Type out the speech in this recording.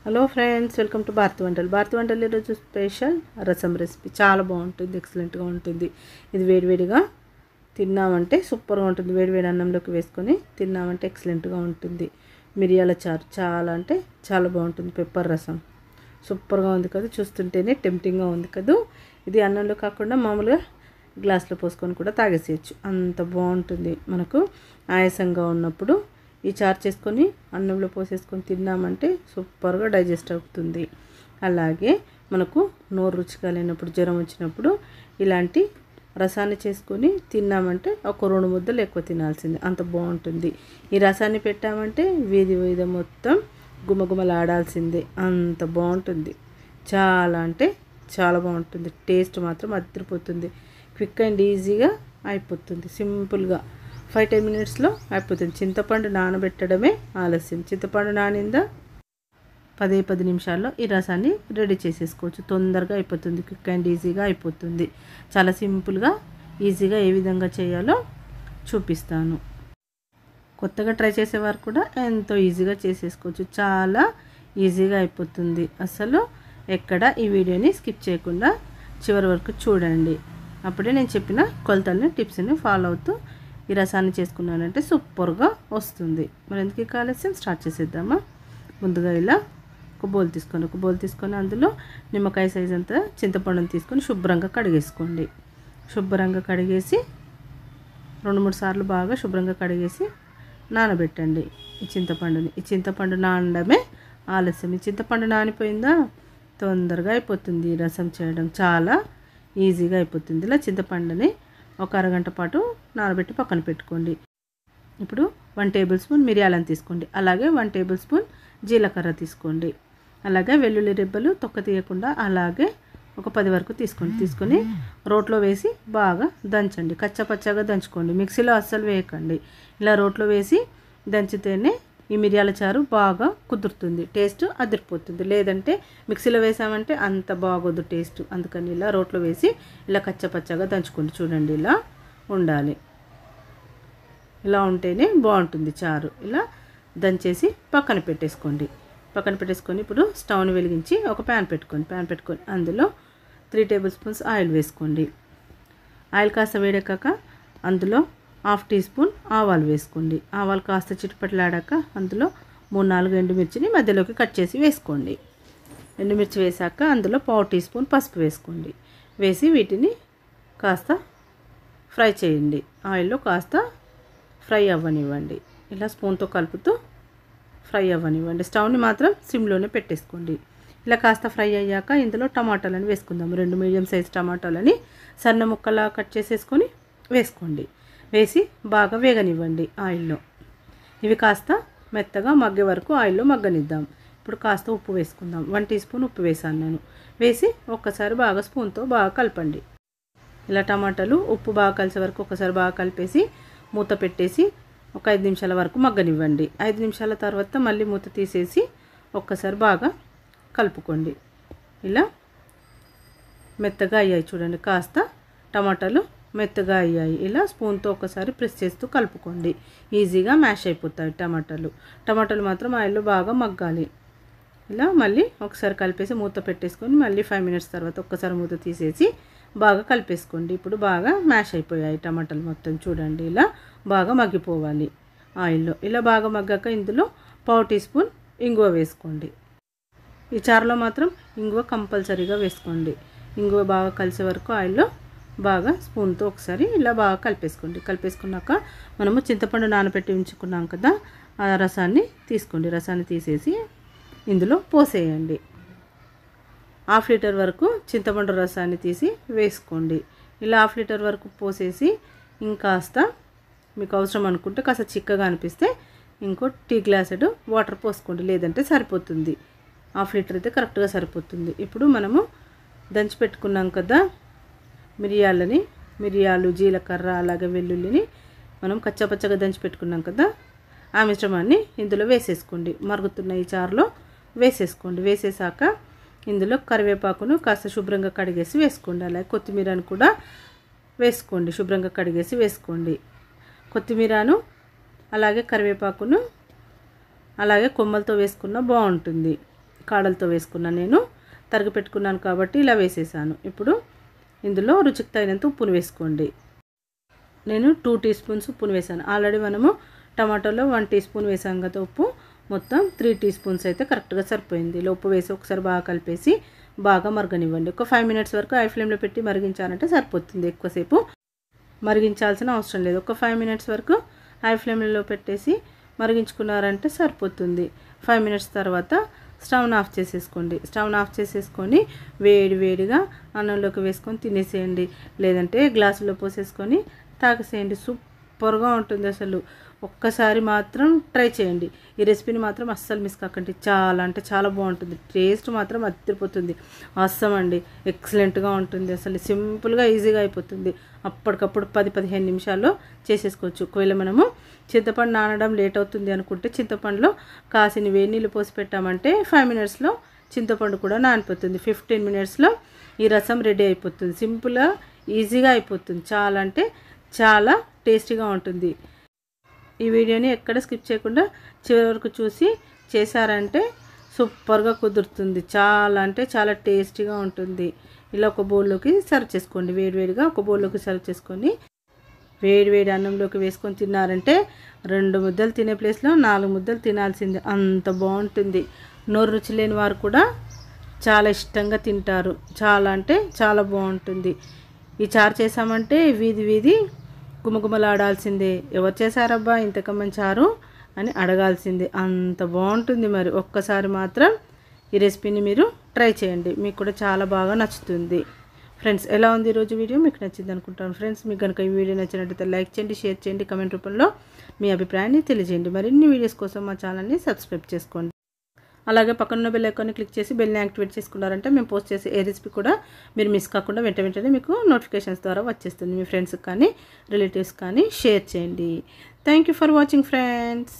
Hello friends, welcome to Bharathi వంటలు. భారతి వంటలు ఈరోజు స్పెషల్ రసం రెసిపీ. చాలా బాగుంటుంది, ఎక్సలెంట్గా ఉంటుంది. ఇది వేడివేడిగా తిన్నామంటే సూపర్గా ఉంటుంది. వేడివేడి అన్నంలోకి వేసుకొని తిన్నామంటే ఎక్సలెంట్గా ఉంటుంది. మిరియాల చారు చాలా అంటే చాలా బాగుంటుంది. పెప్పర్ రసం సూపర్గా ఉంది కదా, చూస్తుంటేనే టెంప్టింగ్గా ఉంది కదా. ఇది అన్నంలో కాకుండా మామూలుగా గ్లాస్లో పోసుకొని కూడా తాగేసేయచ్చు, అంత బాగుంటుంది. మనకు ఆయాసంగా ఉన్నప్పుడు ఈ చారు చేసుకొని అన్నంలో పోసేసుకొని తిన్నామంటే సూపర్గా డైజెస్ట్ అవుతుంది. అలాగే మనకు నోరు రుచిగా లేనప్పుడు, జ్వరం వచ్చినప్పుడు ఇలాంటి రసాన్ని చేసుకొని తిన్నామంటే ఒక 2 ముద్దలు ఎక్కువ తినాల్సిందే, అంత బాగుంటుంది. ఈ రసాన్ని పెట్టామంటే వీధి వీధి మొత్తం గుమగుమలాడాల్సిందే, అంత బాగుంటుంది. చాలా అంటే చాలా బాగుంటుంది. టేస్ట్ మాత్రం అదిరిపోతుంది. క్విక్ అండ్ ఈజీగా అయిపోతుంది. సింపుల్గా 5-10 మినిట్స్లో అయిపోతుంది. చింతపండు నానబెట్టడమే ఆలస్యం. చింతపండు నానిందా 10 నిమిషాల్లో ఈ రసాన్ని రెడీ చేసేసుకోవచ్చు. తొందరగా అయిపోతుంది, క్విక్ అండ్ ఈజీగా అయిపోతుంది. చాలా సింపుల్గా ఈజీగా ఏ విధంగా చేయాలో చూపిస్తాను. కొత్తగా ట్రై చేసేవారు కూడా ఎంతో ఈజీగా చేసేసుకోవచ్చు. చాలా ఈజీగా అయిపోతుంది. అసలు ఎక్కడ ఈ వీడియోని స్కిప్ చేయకుండా చివరి వరకు చూడండి. అప్పుడే నేను చెప్పిన కొలతల్ని, టిప్స్ని ఫాలో అవుతూ ఈ రసాన్ని చేసుకున్నానంటే సూపర్గా వస్తుంది. మరి ఎందుకు ఆలస్యం, స్టార్ట్ చేసేద్దామా. ముందుగా ఇలా ఒక బౌల్ తీసుకొని అందులో నిమ్మకాయ సైజ్ అంతా చింతపండుని తీసుకొని శుభ్రంగా కడిగేసుకోండి. శుభ్రంగా కడిగేసి 2-3 సార్లు బాగా శుభ్రంగా కడిగేసి నానబెట్టండి ఈ చింతపండుని. ఈ చింతపండు నానడమే ఆలస్యం. ఈ చింతపండు నానిపోయిందా తొందరగా అయిపోతుంది. రసం చేయడం చాలా ఈజీగా అయిపోతుంది. ఇలా చింతపండుని ఒక అరగంట పాటు నానబెట్టి పక్కన పెట్టుకోండి. ఇప్పుడు 1 టేబుల్ స్పూన్ మిరియాలను తీసుకోండి. అలాగే 1 టేబుల్ స్పూన్ జీలకర్ర తీసుకోండి. అలాగే వెల్లుల్లి రెబ్బలు తొక్క తీయకుండా అలాగే ఒక 10 వరకు తీసుకొని రోట్లో వేసి బాగా దంచండి. కచ్చపచ్చగా దంచుకోండి, మిక్సీలో అస్సలు వేయకండి. ఇలా రోట్లో వేసి దంచితేనే ఈ మిరియాల చారు బాగా కుదురుతుంది, టేస్ట్ అదిరిపోతుంది. లేదంటే మిక్సీలో వేసామంటే అంత బాగోదు టేస్ట్. అందుకని ఇలా రోట్లో వేసి ఇలా కచ్చపచ్చగా దంచుకోండి. చూడండి, ఇలా ఉండాలి. ఇలా ఉంటేనే బాగుంటుంది చారు. ఇలా దంచేసి పక్కన పెట్టేసుకొని ఇప్పుడు స్టవ్ని వెలిగించి ఒక ప్యాన్ పెట్టుకొని అందులో 3 టేబుల్ స్పూన్స్ ఆయిల్ వేసుకోండి. ఆయిల్ కాస్త వేడెక్కాక అందులో 1/2 టీ స్పూన్ ఆవాలు వేసుకోండి. ఆవాలు కాస్త చిటపటలాడాక అందులో 3-4 ఎండుమిర్చిని మధ్యలోకి కట్ చేసి వేసుకోండి. ఎండుమిర్చి వేసాక అందులో 1/4 టీ స్పూన్ పసుపు వేసుకోండి. వేసి వీటిని కాస్త ఫ్రై చేయండి. ఆయిల్లో కాస్త ఫ్రై అవ్వనివ్వండి. ఇలా స్పూన్తో కలుపుతూ ఫ్రై అవ్వనివ్వండి. స్టవ్ని మాత్రం సిమ్లోనే పెట్టేసుకోండి. ఇలా కాస్త ఫ్రై అయ్యాక ఇందులో టమాటాలను వేసుకుందాం. 2 మీడియం సైజ్ టమాటాలని సన్న ముక్కలా కట్ చేసేసుకొని వేసుకోండి. వేసి బాగా వేగనివ్వండి ఆయిల్లో. ఇవి కాస్త మెత్తగా మగ్గే వరకు ఆయిల్లో మగ్గనిద్దాం. ఇప్పుడు కాస్త ఉప్పు వేసుకుందాం. 1 టీ స్పూన్ ఉప్పు వేసాను నేను. వేసి ఒక్కసారి బాగా స్పూన్తో బాగా కలపండి. ఇలా టమాటాలు ఉప్పు బాగా కలిసే వరకు ఒకసారి బాగా కలిపేసి మూత పెట్టేసి ఒక 5 నిమిషాల వరకు మగ్గనివ్వండి. 5 నిమిషాల తర్వాత మళ్ళీ మూత తీసేసి ఒక్కసారి బాగా కలుపుకోండి. ఇలా మెత్తగా అయ్యాయి చూడండి, కాస్త టమాటాలు మెత్తగా అయ్యాయి. ఇలా స్పూన్తో ఒకసారి ప్రెస్ చేస్తూ కలుపుకోండి. ఈజీగా మ్యాష్ అయిపోతాయి టమాటాలు మాత్రం ఆయిల్లో బాగా మగ్గాలి. ఇలా మళ్ళీ ఒకసారి కలిపేసి మూత పెట్టేసుకొని మళ్ళీ 5 మినిట్స్ తర్వాత ఒక్కసారి మూత తీసేసి బాగా కలిపేసుకోండి. ఇప్పుడు బాగా మ్యాష్ అయిపోయాయి టమాటాలు మొత్తం. చూడండి, ఇలా బాగా మగ్గిపోవాలి ఆయిల్లో. ఇలా బాగా మగ్గాక ఇందులో 1/4 టీ స్పూన్ ఇంగువ వేసుకోండి. ఈ చారులో మాత్రం ఇంగువ కంపల్సరీగా వేసుకోండి. ఇంగువ బాగా కలిసే వరకు ఆయిల్లో బాగా స్పూన్తో ఒకసారి ఇలా బాగా కలిపేసుకున్నాక మనము చింతపండు నానబెట్టి ఉంచుకున్నాం కదా, ఆ రసాన్ని తీసుకోండి. రసాన్ని తీసేసి ఇందులో పోసేయండి. 1/2 లీటర్ వరకు చింతపండు రసాన్ని తీసి వేసుకోండి. ఇలా 1/2 లీటర్ వరకు పోసేసి ఇంకాస్త మీకు అవసరం అనుకుంటే కాస్త చిక్కగా అనిపిస్తే ఇంకో టీ గ్లాసెడ్ వాటర్ పోసుకోండి, లేదంటే సరిపోతుంది. 1/2 లీటర్ అయితే కరెక్ట్గా సరిపోతుంది. ఇప్పుడు మనము దంచి పెట్టుకున్నాం కదా మిరియాలు, జీలకర్ర అలాగే వెల్లుల్లిని మనం కచ్చాపచ్చగా దంచి పెట్టుకున్నాం కదా, ఆ మిశ్రమాన్ని ఇందులో వేసేసుకోండి. మరుగుతున్న ఈ చారులో వేసేసుకోండి. వేసేసాక ఇందులో కరివేపాకును కాస్త శుభ్రంగా కడిగేసి వేసుకోండి. అలాగే కొత్తిమీరను కూడా వేసుకోండి, శుభ్రంగా కడిగేసి వేసుకోండి. కొత్తిమీరను అలాగే కరివేపాకును అలాగే కొమ్మలతో వేసుకున్న బాగుంటుంది. కాడలతో వేసుకున్నాను. నేను తరిగి పెట్టుకున్నాను కాబట్టి ఇలా వేసేసాను. ఇప్పుడు ఇందులో రుచికి తగినంత ఉప్పును వేసుకోండి. నేను 2 టీ స్పూన్స్ ఉప్పును వేసాను. ఆల్రెడీ మనము టమాటోలో 1 టీ స్పూన్ వేసాం కదా ఉప్పు. మొత్తం 3 టీ స్పూన్స్ అయితే కరెక్ట్గా సరిపోయింది. ఇలా ఉప్పు వేసి ఒకసారి బాగా కలిపేసి బాగా మరగనివ్వండి. ఒక 5 మినిట్స్ వరకు హై ఫ్లేమ్లో పెట్టి మరిగించాలంటే సరిపోతుంది. ఎక్కువసేపు మరిగించాల్సిన అవసరం లేదు. ఒక 5 మినిట్స్ వరకు హై ఫ్లేమ్లో పెట్టేసి మరిగించుకున్నారంటే సరిపోతుంది. 5 మినిట్స్ తర్వాత స్టవ్ని ఆఫ్ చేసేసుకోండి. స్టవ్ని ఆఫ్ చేసేసుకొని వేడిగా అన్నంలోకి వేసుకొని తినేసేయండి. లేదంటే గ్లాసులో పోసేసుకొని తాగేసేయండి. సూపర్గా ఉంటుంది అసలు. ఒక్కసారి మాత్రం ట్రై చేయండి. ఈ రెసిపీని మాత్రం అస్సలు మిస్ కాకండి. చాలా అంటే చాలా బాగుంటుంది. టేస్ట్ మాత్రం అదిరిపోతుంది. అవసరం అండి. ఎక్సలెంట్గా ఉంటుంది. అసలు సింపుల్గా ఈజీగా అయిపోతుంది. అప్పటికప్పుడు 10-15 నిమిషాల్లో చేసేసుకోవచ్చు. ఒకవేళ మనము చింతపండు నానడం లేట్ అవుతుంది అనుకుంటే చింతపండులో కాసిన వేడి నీళ్ళు పోసి పెట్టామంటే 5 మినిట్స్లో చింతపండు కూడా నానిపోతుంది. 15 మినిట్స్లో ఈ రసం రెడీ అయిపోతుంది. సింపుల్గా ఈజీగా అయిపోతుంది. చాలా అంటే చాలా టేస్టీగా ఉంటుంది. ఈ వీడియోని ఎక్కడ స్కిప్ చేయకుండా చివరి వరకు చూసి చేశారంటే సూపర్గా కుదురుతుంది. చాలా అంటే చాలా టేస్టీగా ఉంటుంది. ఇలా ఒక బౌల్లోకి సర్వ్ చేసుకోండి. వేడిగా ఒక బౌల్లోకి సర్వ్ చేసుకొని వేడి అన్నంలోకి వేసుకొని తిన్నారంటే 2 ముద్దలు తినే ప్లేస్లో 4 ముద్దలు తినాల్సిందే. అంత బాగుంటుంది. నోరు రుచి లేని వారు కూడా చాలా ఇష్టంగా తింటారు. చాలా అంటే చాలా బాగుంటుంది. ఈ చారు చేసామంటే వీధి గుమగుమలాడాల్సిందే. ఎవరు చేశారబ్బా ఇంతకమ్మని చారు అని అడగాల్సిందే. అంత బాగుంటుంది. మరి ఒక్కసారి మాత్రం ఈ రెసిపీని మీరు ట్రై చేయండి. మీకు కూడా చాలా బాగా నచ్చుతుంది. ఫ్రెండ్స్, ఎలా ఉంది ఈరోజు వీడియో? మీకు నచ్చింది అనుకుంటాను. ఫ్రెండ్స్, మీకు కనుక ఈ వీడియో నచ్చినట్లయితే లైక్ చేయండి, షేర్ చేయండి, కమెంట్ రూపంలో మీ అభిప్రాయాన్ని తెలియజేయండి. మరిన్ని వీడియోస్ కోసం మా ఛానల్ని సబ్స్క్రైబ్ చేసుకోండి. అలాగే పక్కన బెల్ ఐకాన్ని క్లిక్ చేసి బెల్ని యాక్టివేట్ చేసుకున్నారంటే మేము పోస్ట్ చేసే ఏ రెసిపీ కూడా మీరు మిస్ కాకుండా వెంటనే మీకు నోటిఫికేషన్స్ ద్వారా వచ్చేస్తుంది. మీ ఫ్రెండ్స్కి కానీ రిలేటివ్స్ కానీ షేర్ చేయండి. Thank you for watching friends.